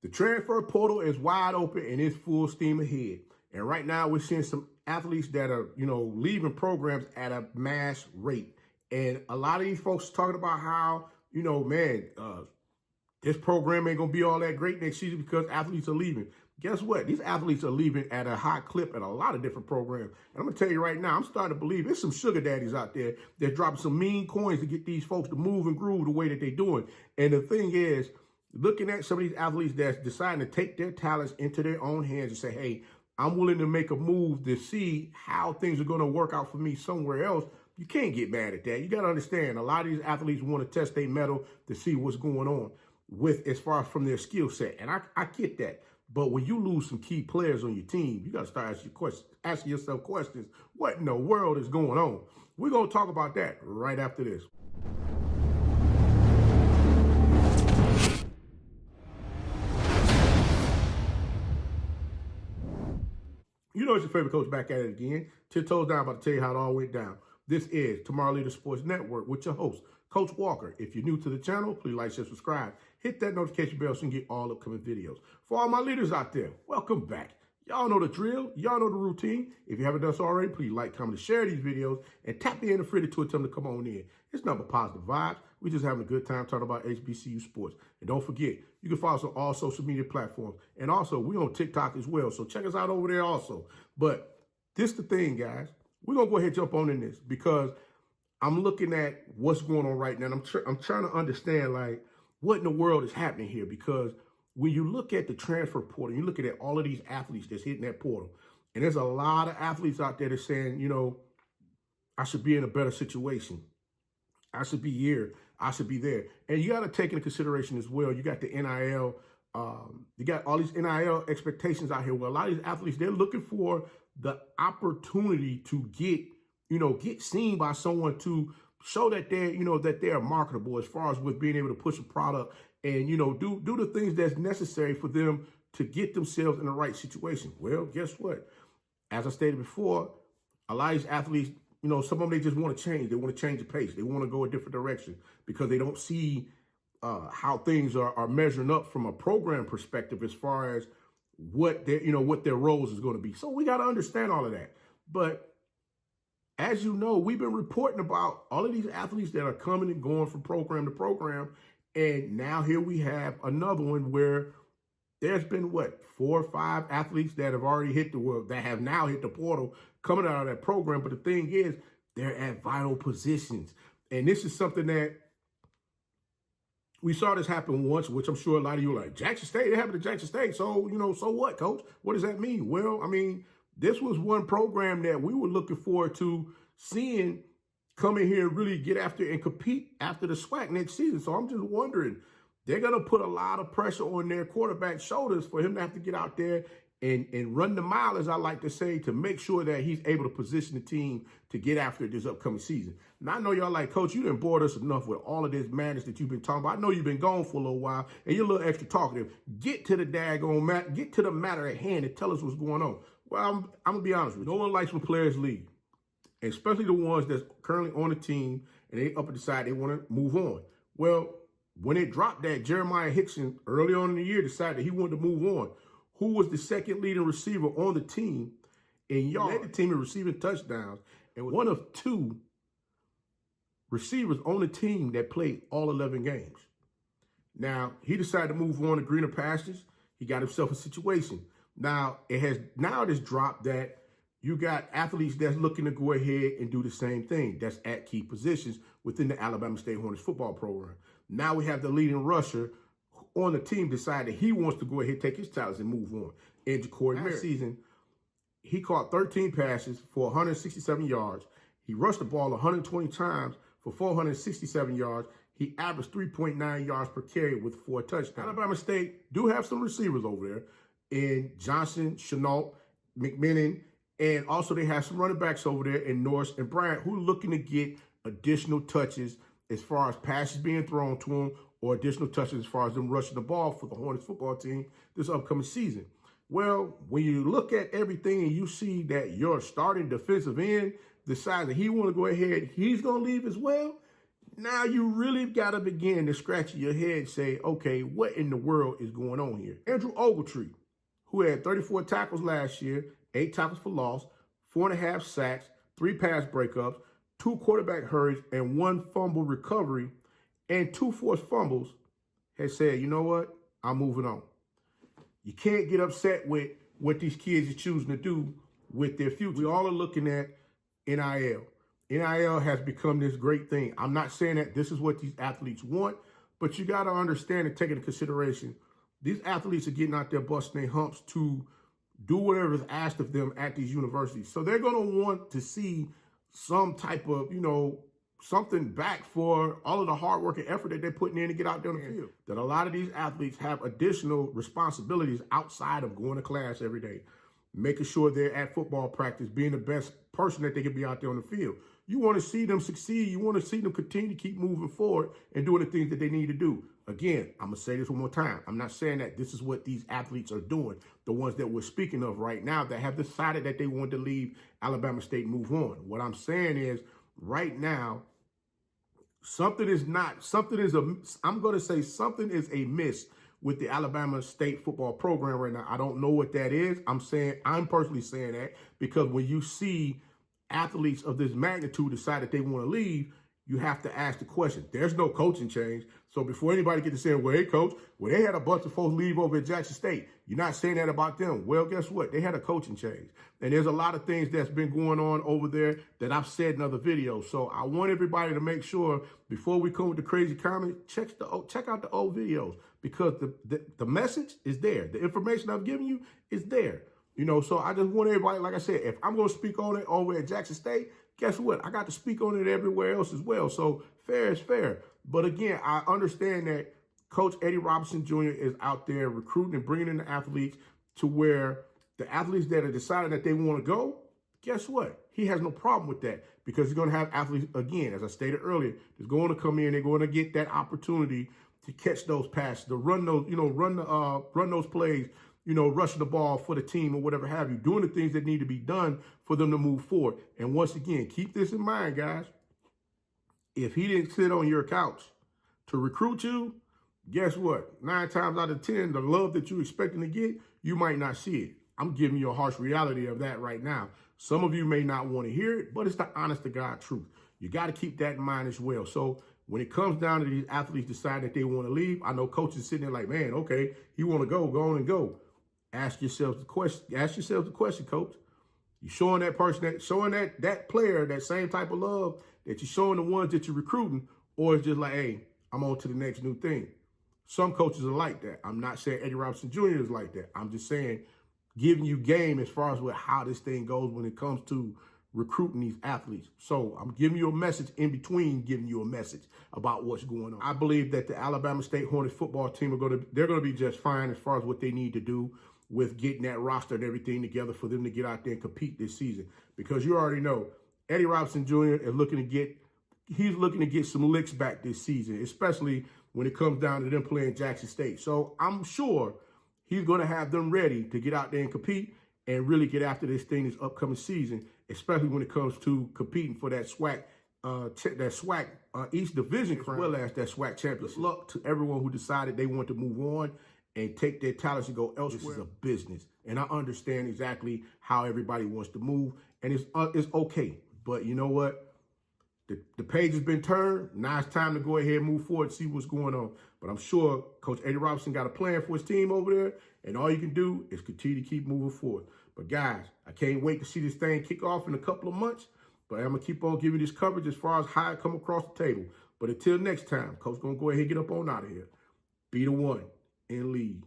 The transfer portal is wide open and it's full steam ahead. And right now we're seeing some athletes that are, leaving programs at a mass rate. And a lot of these folks talking about how, this program ain't going to be all that great next season because athletes are leaving. Guess what? These athletes are leaving at a high clip at a lot of different programs. And I'm going to tell you right now, I'm starting to believe there's some sugar daddies out there that dropping some mean coins to get these folks to move and groove the way that they're doing. And the thing is, looking at some of these athletes that's deciding to take their talents into their own hands and say, hey, I'm willing to make a move to see how things are going to work out for me somewhere else. You can't get mad at that. You got to understand, a lot of these athletes want to test their mettle to see what's going on with as far as from their skill set. And I get that. But when you lose some key players on your team, you got to start asking yourself questions. What in the world is going on? We're going to talk about that right after this. You know it's your favorite coach back at it again. 10 toes down, about to tell you how it all went down. This is Tomorrow Leader Sports Network with your host, Coach Walker. If you're new to the channel, please like, share, subscribe. Hit that notification bell so you can get all upcoming videos. For all my leaders out there, welcome back. Y'all know the drill. Y'all know the routine. If you haven't done so already, please like, comment, and share these videos. And tap the interference to tell them to come on in. It's nothing but positive vibes. We're just having a good time talking about HBCU sports. And don't forget, you can follow us on all social media platforms. And also, we're on TikTok as well. So check us out over there also. But this is the thing, guys. We're going to go ahead and jump on in this because I'm looking at what's going on right now. And I'm trying to understand, like, what in the world is happening here? Because when you look at the transfer portal, you look at all of these athletes that's hitting that portal, and there's a lot of athletes out there that's saying, I should be in a better situation. I should be here. I should be there. And you got to take into consideration as well, you got the NIL, you got all these NIL expectations out here. Well, a lot of these athletes, they're looking for the opportunity to get seen by someone to show that they're marketable as far as with being able to push a product and, do the things that's necessary for them to get themselves in the right situation. Well, guess what? As I stated before, a lot of these athletes, some of them, they just want to change. They want to change the pace. They want to go a different direction because they don't see how things are measuring up from a program perspective as far as what their roles is going to be. So we got to understand all of that. But as you know, we've been reporting about all of these athletes that are coming and going from program to program. And now here we have another one where there's been, 4 or 5 athletes that have already hit the world, that have now hit the portal coming out of that program. But the thing is, they're at vital positions. And this is something that we saw this happen once, which I'm sure a lot of you are like, Jackson State, it happened to Jackson State. So, so what, coach? What does that mean? Well, this was one program that we were looking forward to seeing come in here and really get after and compete after the SWAC next season. So I'm just wondering, they're going to put a lot of pressure on their quarterback's shoulders for him to have to get out there and run the mile, as I like to say, to make sure that he's able to position the team to get after this upcoming season. Now, I know y'all like, Coach, you done bored us enough with all of this madness that you've been talking about. I know you've been gone for a little while, and you're a little extra talkative. Get to the daggone get to the matter at hand and tell us what's going on. Well, I'm going to be honest with you. No one likes when players leave, especially the ones that's currently on the team, and they up and decide they want to move on. Well, when it dropped that Jeremiah Hickson early on in the year decided he wanted to move on, who was the second leading receiver on the team, and y'all led the team in receiving touchdowns, and was one of 2 receivers on the team that played all 11 games. Now, he decided to move on to greener pastures. He got himself a situation. Now, it has dropped that you got athletes that's looking to go ahead and do the same thing. That's at key positions within the Alabama State Hornets football program. Now we have the leading rusher on the team decide that he wants to go ahead and take his talents and move on. And Ja'Cory Merritt season, he caught 13 passes for 167 yards. He rushed the ball 120 times for 467 yards. He averaged 3.9 yards per carry with 4 touchdowns. Alabama State do have some receivers over there in Johnson, Chenault, McMillan, and also they have some running backs over there in Norris and Bryant who are looking to get additional touches as far as passes being thrown to them or additional touches as far as them rushing the ball for the Hornets football team this upcoming season. Well, when you look at everything and you see that your starting defensive end decides that he want to go ahead, he's going to leave as well. Now you really got to begin to scratch your head and say, okay, what in the world is going on here? Andrew Ogletree, who had 34 tackles last year, 8 tackles for loss, 4.5 sacks, 3 pass breakups, 2 quarterback hurries, and 1 fumble recovery, and 2 forced fumbles, has said, you know what? I'm moving on. You can't get upset with what these kids are choosing to do with their future. We all are looking at NIL. NIL has become this great thing. I'm not saying that this is what these athletes want, but you got to understand and take into consideration, these athletes are getting out there busting their humps to do whatever is asked of them at these universities. So they're going to want to see some type of, something back for all of the hard work and effort that they're putting in to get out there on the field. That a lot of these athletes have additional responsibilities outside of going to class every day, making sure they're at football practice, being the best person that they can be out there on the field. You want to see them succeed. You want to see them continue to keep moving forward and doing the things that they need to do. Again, I'm going to say this one more time. I'm not saying that this is what these athletes are doing, the ones that we're speaking of right now that have decided that they want to leave Alabama State and move on. What I'm saying is right now, something is amiss with the Alabama State football program right now. I don't know what that is. I'm personally saying that because when you see athletes of this magnitude decide that they want to leave, you have to ask the question. There's no coaching change. So before anybody gets to saying, well, hey, coach, they had a bunch of folks leave over at Jackson State. You're not saying that about them. Well, guess what? They had a coaching change. And there's a lot of things that's been going on over there that I've said in other videos. So I want everybody to make sure before we come with the crazy comments, check out the old videos because the message is there. The information I've given you is there. So I just want everybody, like I said, if I'm going to speak on it over at Jackson State, guess what? I got to speak on it everywhere else as well. So fair is fair. But again, I understand that Coach Eddie Robinson Jr. is out there recruiting and bringing in the athletes to where the athletes that are deciding that they want to go, guess what? He has no problem with that because he's going to have athletes, again, as I stated earlier, that's going to come in. They're going to get that opportunity to catch those passes, to run those, run those plays, rushing the ball for the team or whatever have you, doing the things that need to be done for them to move forward. And once again, keep this in mind, guys. If he didn't sit on your couch to recruit you, guess what? 9 times out of 10, the love that you're expecting to get, you might not see it. I'm giving you a harsh reality of that right now. Some of you may not want to hear it, but it's the honest to God truth. You got to keep that in mind as well. So when it comes down to these athletes decide that they want to leave, I know coaches sitting there like, man, okay, you want to go on and go. Ask yourselves the question, coach. You showing that person, showing that player that same type of love that you're showing the ones that you're recruiting, or it's just like, hey, I'm on to the next new thing. Some coaches are like that. I'm not saying Eddie Robinson Jr. is like that. I'm just saying giving you game as far as how this thing goes when it comes to recruiting these athletes. So I'm giving you a message in between giving you a message about what's going on. I believe that the Alabama State Hornets football team they're going to be just fine as far as what they need to do with getting that roster and everything together for them to get out there and compete this season. Because you already know Eddie Robinson Jr. is looking to get some licks back this season, especially when it comes down to them playing Jackson State. So I'm sure he's going to have them ready to get out there and compete and really get after this thing this upcoming season, especially when it comes to competing for that SWAC East Division crown, as well as that SWAC championship. Luck to everyone who decided they want to move on and take their talents and go elsewhere. This is a business, and I understand exactly how everybody wants to move, and it's okay. But you know what? The page has been turned. Now it's time to go ahead and move forward and see what's going on. But I'm sure Coach Eddie Robinson got a plan for his team over there, and all you can do is continue to keep moving forward. But guys, I can't wait to see this thing kick off in a couple of months. But I'm going to keep on giving this coverage as far as how it come across the table. But until next time, Coach going to go ahead and get up on out of here. Be the one and lead.